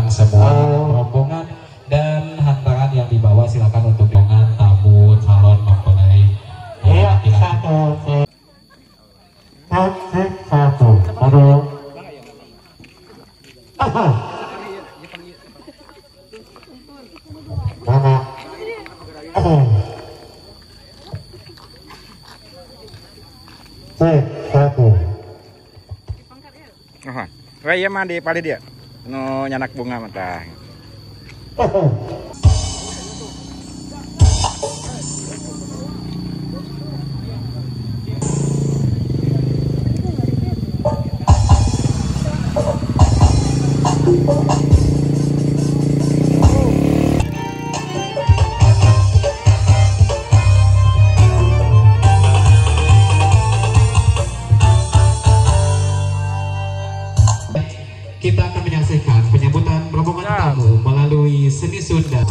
semua rombongan dan hantaran yang dibawa silakan untuk rombongan tamu calon mempelai. Raya mandi pada dia, no nyanak bunga mata. Kita akan menyaksikan penyambutan rombongan tamu melalui seni Sunda.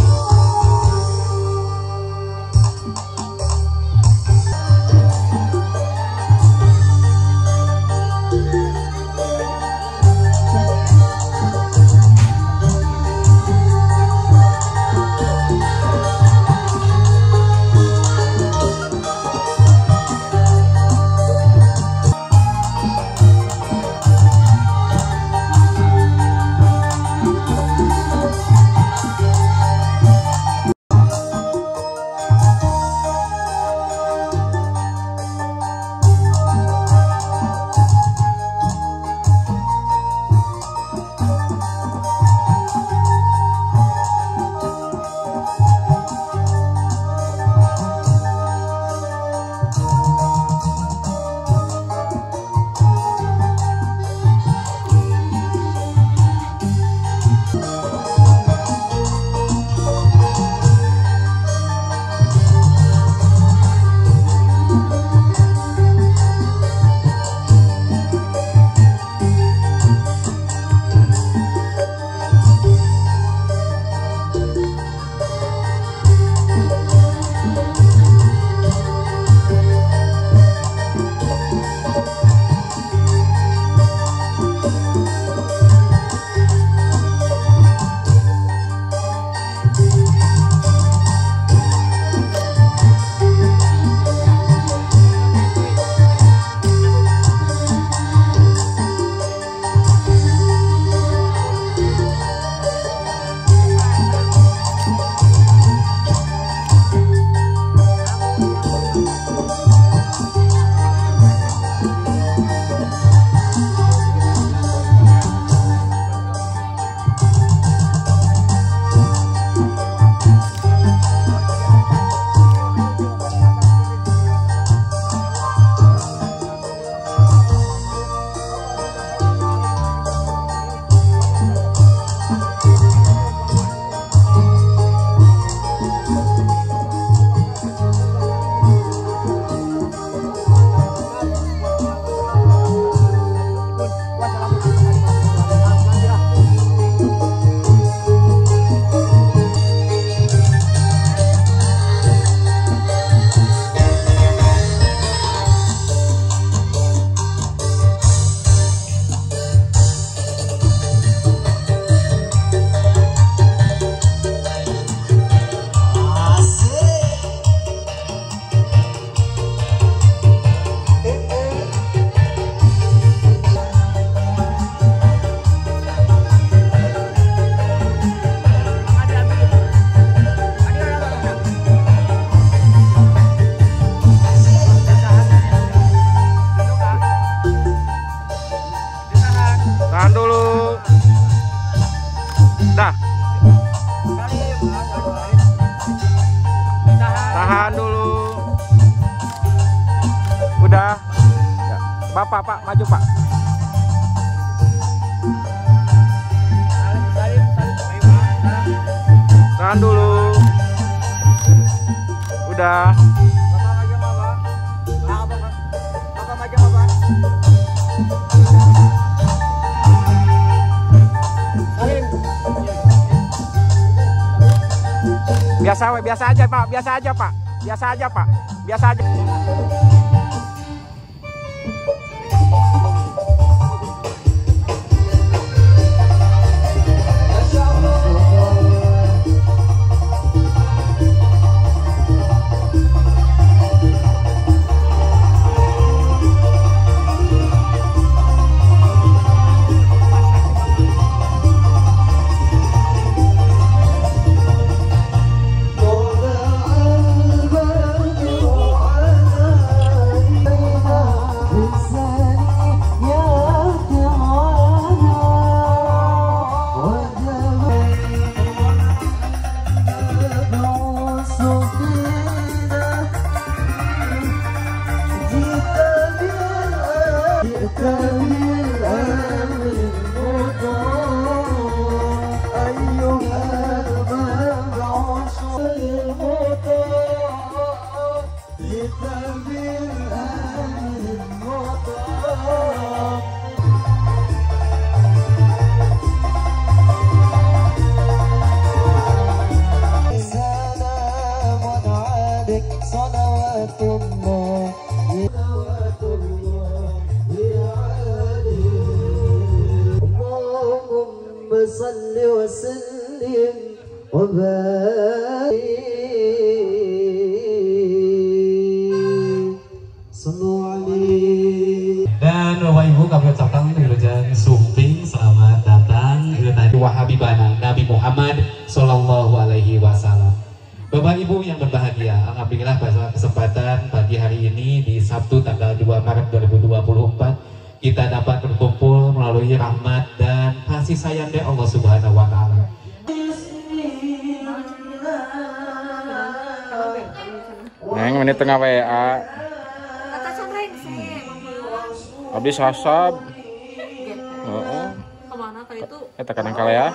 Bapak, Pak, maju Pak. Tahan dulu. Udah. Biasa aja Pak, biasa aja Pak, biasa aja Pak, biasa aja. Let's go. صل وسلم وبارك صلوا عليه. Dan Bapak Ibu kami ucapkan wilujeng sumping selamat datang dari Wahabibana Nabi Muhammad Sallallahu Alaihi Wasallam. Bapak Ibu yang berbahagia, alhamdulillah pada kesempatan pagi hari ini di Sabtu tanggal 2 Maret 2024 kita dapat berkumpul melalui rahmat dan kasih sayang dari Allah Subhanahu Wa Taala. Neng menit tengah WA. Abdi sasab. Heeh. Kemana kali itu? Eta kadang kali ya.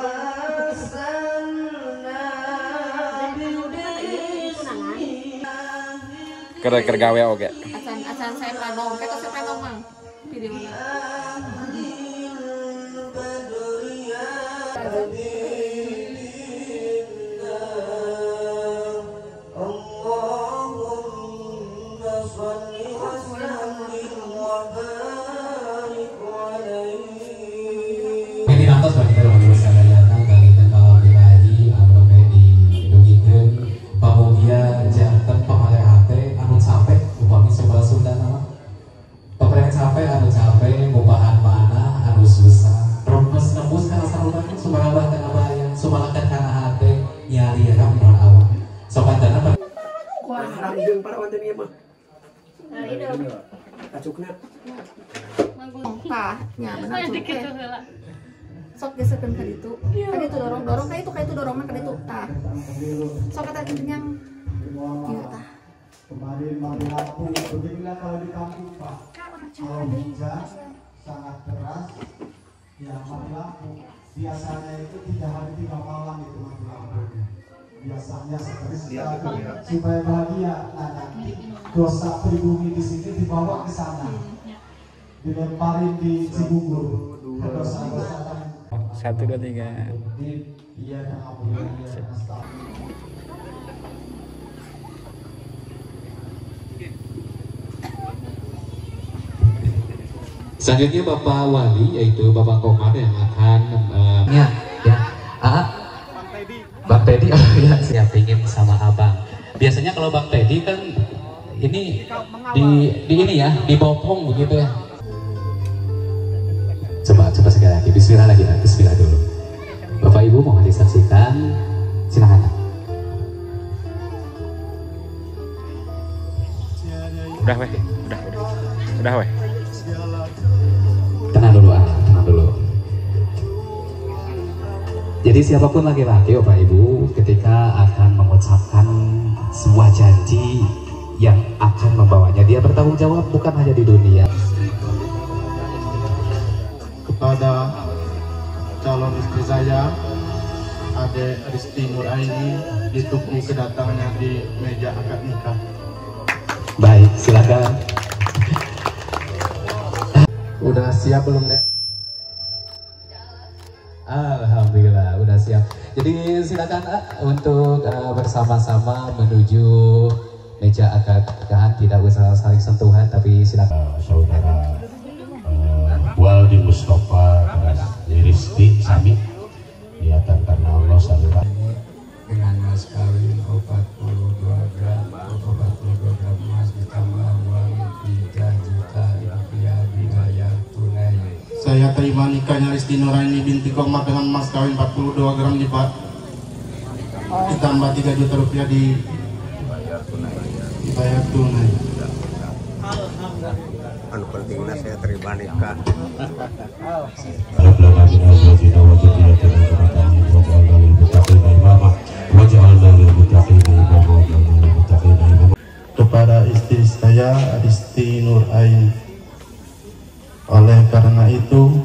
Keur gawe oge. Acan saya pranong, kita saya pranong mang videonya. Tah, nyaman sok gesekeun ka ditu. Ka ditu dorong ka itu dorongan ka ditu tah. Sok eta kenyang. Ieu tah. Kemarin mati lampu, beginilah kalau di kampung Pak. Kalau hujan sangat keras, ya mati lampu. Biasanya itu 3 hari 3 malam itu mati lampunya. Biasanya seperti sekali supaya bahagia. Nah, nanti dosa pribumi di sini dibawa ke sana, dilemparin di Cibubur. Dosa-dosa 1 2 3. Iya, boleh. Selanjutnya Bapak Wali yaitu Bapak Komar yang akan ya Bang Teddy, oh ya saya pingin sama abang. Biasanya kalau Bang Teddy kan ini di ini ya dibopong begitu ya. Coba sekali lagi, Bismillah lagi, Bismillah dulu. Bapak Ibu mohon disaksikan, silakan. Udah weh, udah weh. Tenang dulu. Jadi siapapun laki-laki Bapak Ibu ketika akan mengucapkan sebuah janji yang akan membawanya dia bertanggung jawab bukan hanya di dunia. Kepada calon istri saya, Ade Risti Nuraini, ditunggu kedatangannya di meja akad nikah. Baik, silakan. Udah siap belum, Dek? Alhamdulillah udah siap. Jadi silakan untuk bersama-sama menuju meja akad nikahan, tidak usah saling sentuhan tapi silakan. Saudara Waldi Mustafa Risti Sami niatan karena Allah saudara Dengan mas kawin 42 gram emas ditambah uang 3 juta rupiah dibayar tunai. Saya terima nikahnya Risti Nuraini binti Komar dengan mas kawin 42 gram ditambah 3 juta rupiah dibayar tunai. Anu pentingnya saya terima nikah. Kepada istri saya Risti Nuraini, oleh karena itu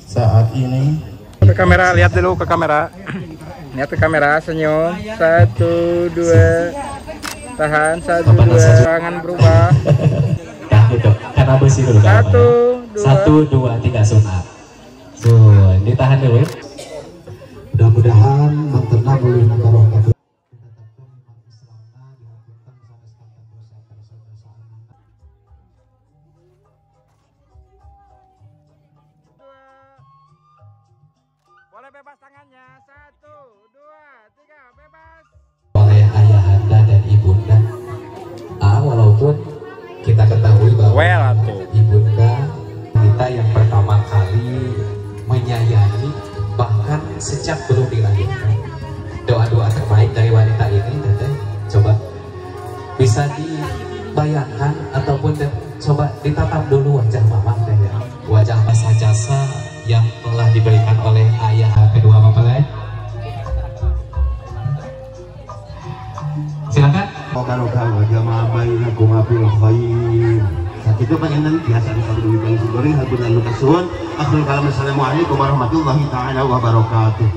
saat ini Ke kamera, lihat dulu ke kamera. Lihat ke kamera, senyum. 1 2. Tahan 1 2. Jangan berubah. Nah, gitu. Karena besi dulu. 1 2 3 sunat. Ditahan dulu. mudah-mudahan mantenna boleh nagaroh kabeh. bebas tangannya. 1, 2, 3, bebas. Oleh ayahanda dan ibunda. Walaupun kita ketahui bahwa ibunda kita yang pertama kali menyayangi, bahkan sejak belum dilahirkan. Doa-doa terbaik dari wanita ini, Teteh, coba bisa dibayangkan ataupun coba ditatap dulu wajah mama, ya. Wajah masa jasa yang telah diberikan oleh ayah kedua mempelai. Silakan. Itu panjenengan biasa dipanggilan goreng habunan nukasun. Assalamualaikum warahmatullahi taala wabarakatuh.